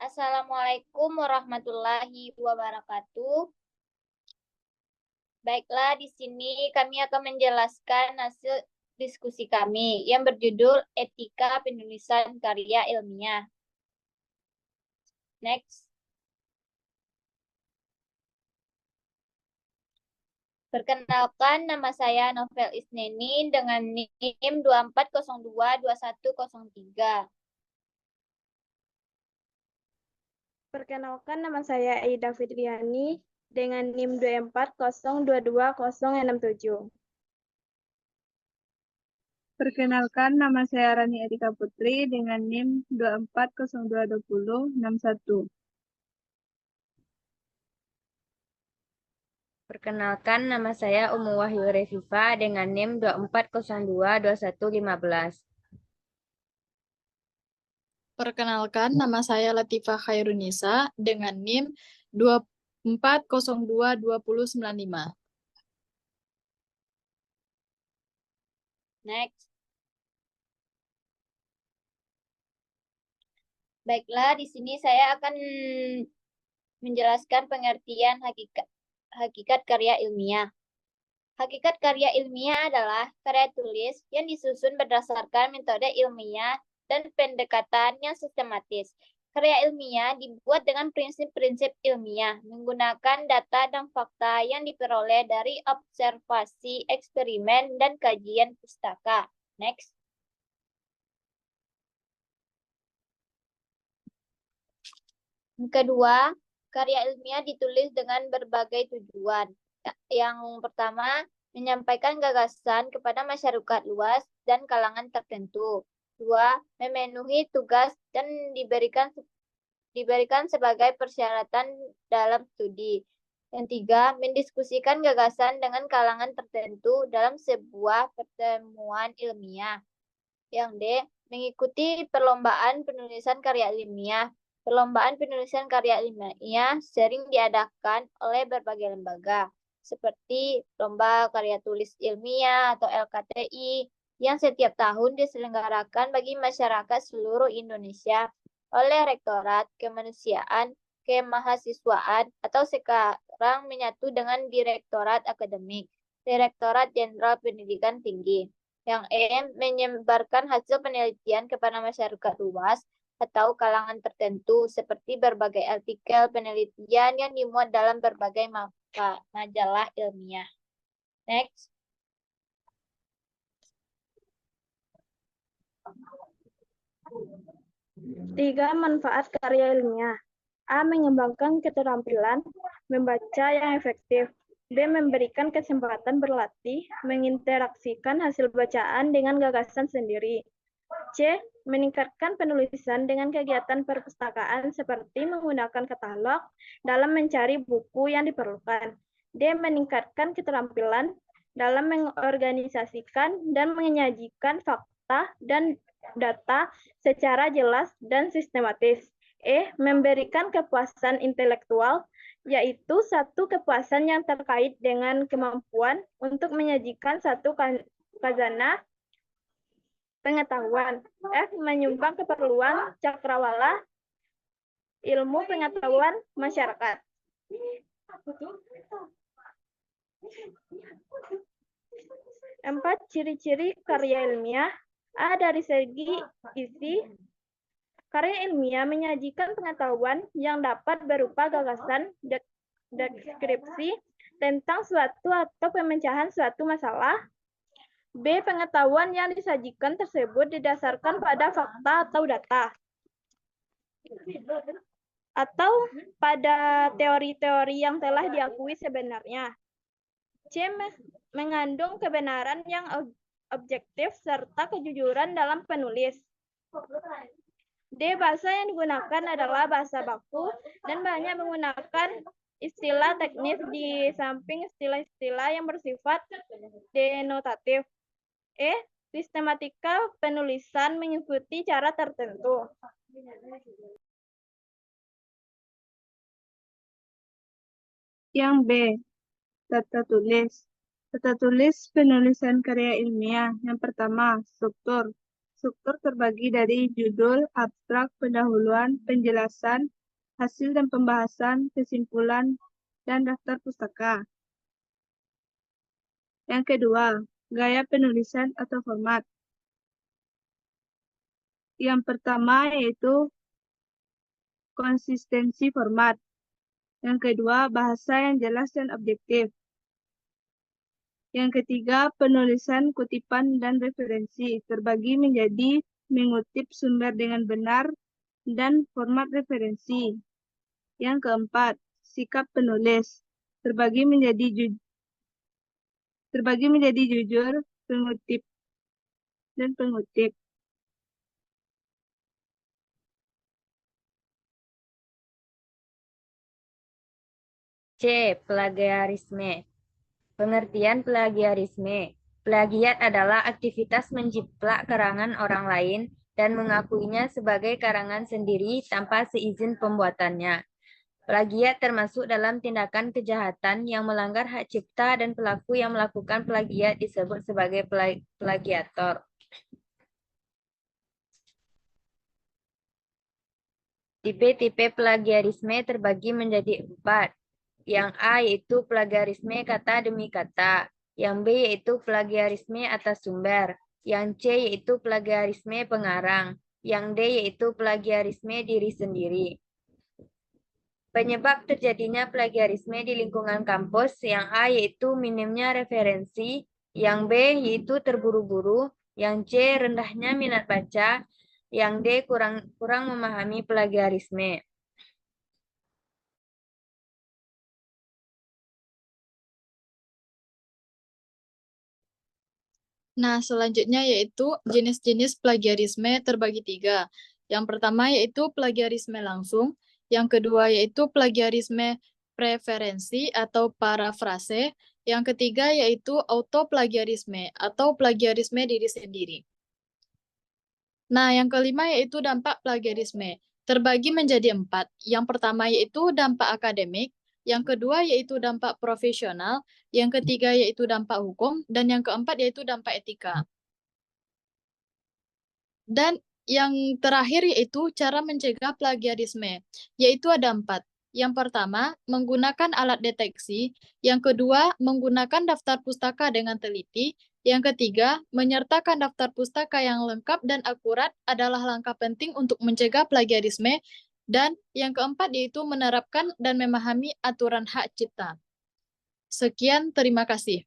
Assalamualaikum warahmatullahi wabarakatuh. Baiklah, di sini kami akan menjelaskan hasil diskusi kami yang berjudul Etika Penulisan Karya Ilmiah. Next. Perkenalkan, nama saya Novel Isneni dengan NIM 24022103. Perkenalkan, nama saya Aida Fitriani dengan NIM 240222067. Perkenalkan, nama saya Rani Erika Putri dengan NIM 24022061. Perkenalkan, nama saya Umu Wahyu Reviva dengan NIM 24022115. Perkenalkan, nama saya Latifah Khairunisa dengan NIM 24022095. Next. Baiklah, di sini saya akan menjelaskan pengertian hakikat karya ilmiah. Hakikat karya ilmiah adalah karya tulis yang disusun berdasarkan metode ilmiah dan pendekatan yang sistematis. Karya ilmiah dibuat dengan prinsip-prinsip ilmiah, menggunakan data dan fakta yang diperoleh dari observasi, eksperimen, dan kajian pustaka. Next. Kedua, karya ilmiah ditulis dengan berbagai tujuan. Yang pertama, menyampaikan gagasan kepada masyarakat luas dan kalangan tertentu. Dua, memenuhi tugas dan diberikan sebagai persyaratan dalam studi. Yang tiga, mendiskusikan gagasan dengan kalangan tertentu dalam sebuah pertemuan ilmiah. Yang D, mengikuti perlombaan penulisan karya ilmiah. Perlombaan penulisan karya ilmiah sering diadakan oleh berbagai lembaga, seperti Lomba Karya Tulis Ilmiah atau LKTI, yang setiap tahun diselenggarakan bagi masyarakat seluruh Indonesia oleh Rektorat Kemanusiaan, Kemahasiswaan, atau sekarang menyatu dengan Direktorat Akademik, Direktorat Jenderal Pendidikan Tinggi. Yang E, menyebarkan hasil penelitian kepada masyarakat luas atau kalangan tertentu seperti berbagai artikel penelitian yang dimuat dalam berbagai majalah ilmiah. Next. Tiga, manfaat karya ilmiah. A, mengembangkan keterampilan membaca yang efektif. B, memberikan kesempatan berlatih, menginteraksikan hasil bacaan dengan gagasan sendiri. C, meningkatkan penulisan dengan kegiatan perpustakaan seperti menggunakan katalog dalam mencari buku yang diperlukan. D, meningkatkan keterampilan dalam mengorganisasikan dan menyajikan fakta dan data secara jelas dan sistematis. E, memberikan kepuasan intelektual, yaitu satu kepuasan yang terkait dengan kemampuan untuk menyajikan satu khazanah pengetahuan. F, menyumbang keperluan cakrawala ilmu pengetahuan masyarakat. Empat, ciri-ciri karya ilmiah. A, dari segi isi, karya ilmiah menyajikan pengetahuan yang dapat berupa gagasan, deskripsi tentang suatu atau pemecahan suatu masalah. B, pengetahuan yang disajikan tersebut didasarkan pada fakta atau data, atau pada teori-teori yang telah diakui sebenarnya. C, mengandung kebenaran yang objektif serta kejujuran dalam penulis. D, bahasa yang digunakan adalah bahasa baku dan banyak menggunakan istilah teknis di samping istilah-istilah yang bersifat denotatif. E, sistematika penulisan mengikuti cara tertentu. Yang B, tata tulis. Tata tulis penulisan karya ilmiah. Yang pertama, struktur. struktur terbagi dari judul, abstrak, pendahuluan, penjelasan, hasil dan pembahasan, kesimpulan, dan daftar pustaka. Yang kedua, gaya penulisan atau format. Yang pertama yaitu konsistensi format. Yang kedua, bahasa yang jelas dan objektif. Yang ketiga, penulisan kutipan dan referensi terbagi menjadi mengutip sumber dengan benar dan format referensi. Yang keempat, sikap penulis terbagi menjadi jujur, pengutip, dan pengutip. C. Plagiarisme. Pengertian plagiarisme. Plagiat adalah aktivitas menjiplak karangan orang lain dan mengakuinya sebagai karangan sendiri tanpa seizin pembuatannya. Plagiat termasuk dalam tindakan kejahatan yang melanggar hak cipta dan pelaku yang melakukan plagiat disebut sebagai plagiator. Tipe-tipe plagiarisme terbagi menjadi 4. Yang A yaitu plagiarisme kata demi kata. Yang B yaitu plagiarisme atas sumber. Yang C yaitu plagiarisme pengarang. Yang D yaitu plagiarisme diri sendiri. Penyebab terjadinya plagiarisme di lingkungan kampus, yang A yaitu minimnya referensi, yang B yaitu terburu-buru, yang C rendahnya minat baca, yang D kurang memahami plagiarisme. Nah, selanjutnya yaitu jenis-jenis plagiarisme terbagi 3. Yang pertama yaitu plagiarisme langsung, yang kedua yaitu plagiarisme preferensi atau parafrase, yang ketiga yaitu autoplagiarisme atau plagiarisme diri sendiri. Nah, yang kelima yaitu dampak plagiarisme, terbagi menjadi 4. Yang pertama yaitu dampak akademik, yang kedua yaitu dampak profesional, yang ketiga yaitu dampak hukum, dan yang keempat yaitu dampak etika. Dan yang terakhir yaitu cara mencegah plagiarisme, yaitu ada 4. Yang pertama, menggunakan alat deteksi. Yang kedua, menggunakan daftar pustaka dengan teliti. Yang ketiga, menyertakan daftar pustaka yang lengkap dan akurat adalah langkah penting untuk mencegah plagiarisme. Dan yang keempat yaitu menerapkan dan memahami aturan hak cipta. Sekian, terima kasih.